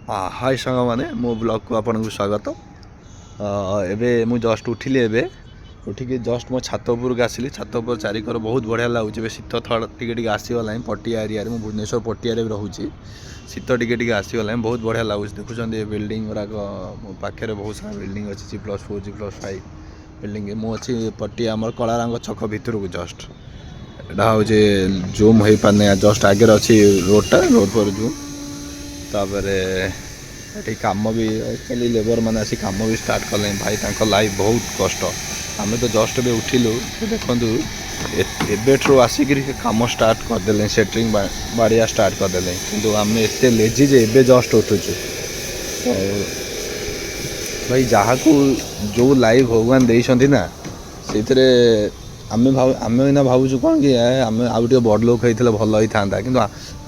हाय सांग मैंने मो ब्लॉग को आपन को स्वागत। एबे मु जस्ट उठिली एबे उठिकी जस्ट मो छात उपरक आसिली। छात उपर चारिकर बहुत बढ़िया लगुच। शीत थड़ टे आसीगला पटिया एरिया मु भुवनेश्वर पटिया रोचे। शीत टे आसीगला बहुत बढ़िया लगुच। देखुं बिल्डिंग गुराक मो पाखे बहुत सारा बिल्डिंग अच्छी G+4 G+5 बिल्डिंग मु अच्छी पटिया आम कलारंग छक भितर को जस्ट एटा हूँ जूम हो पाने जस्ट आगे अच्छी रोडटा रोड पर जूम तापर ये कम भी एक्चुअली लेबर मैंने आसी कम भी स्टार्ट कले भाई तांको लाइफ बहुत कष्ट। आम तो जस्ट भी उठिलु देखु एबेठू आसिक कम स्टार्ट करदे सेटरिंग बाड़िया स्टार्ट करदे किंतु आम एत लेजी जे एबे जस्ट उठुचु। तो भाई जहाँ को जो लाइफ भगवान देइछंती ना से आम इना भावुँ कौन कि आम आउ टे बड़ लोक होता भल होता कि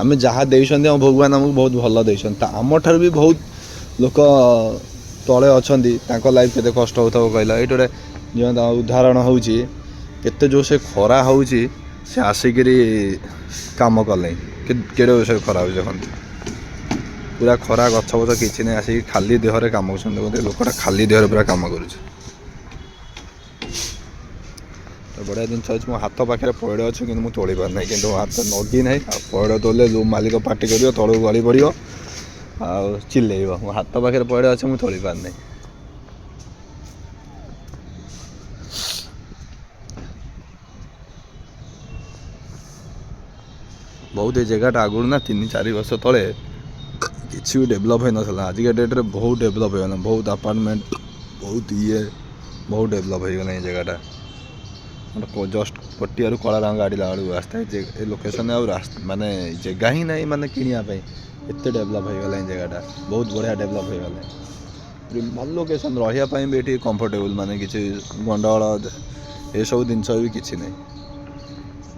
आम जहाँ देइछंती भगवान आमको बहुत भल देइछंती। आम ठार भी बहुत लोक तले अच्छा लाइफ केते कष्ट होता कहला ये गोटे उदाहरण हूँ केते जो से खरा हो आसिक कम कले केड़े से खरा हो देखते पूरा खरा गछ बच कि नहीं आसिक खाली देहरे कम कर लोकटा खाली देहरे पूरा कम कर बढ़िया जिनस अच्छे मो हाथ पाखे पैड़ अच्छे कि तोड़ पारना कि हाथ नगी ना पैड़ तोड़े जो मालिक पार्टी कर तलू गली पड़ चिल्ल मो हाथ पाखे पैड़ अच्छे मुझे तोड़ पारना। बहुत ये जगहटा आगुड़ ना 3-4 वर्ष तले कि डेभलप हो ना आजिका डेट्रे बहुत डेभलप हो बहुत अपार्टमेंट बहुत ये बहुत डेभलप हो गला ये जगहटा जस्ट पटिया कलारंग गाड़ी लगा रास्ता है लोकेशन माने जगह ही नहीं माने किनापी एत डेभलप हो गला जगहटा बहुत बढ़िया डेभलप हो गला भल लोकेशन रही भी ये कंफर्टेबल माने किसी गंडगोल ये सब जिनस भी किसी नहीं।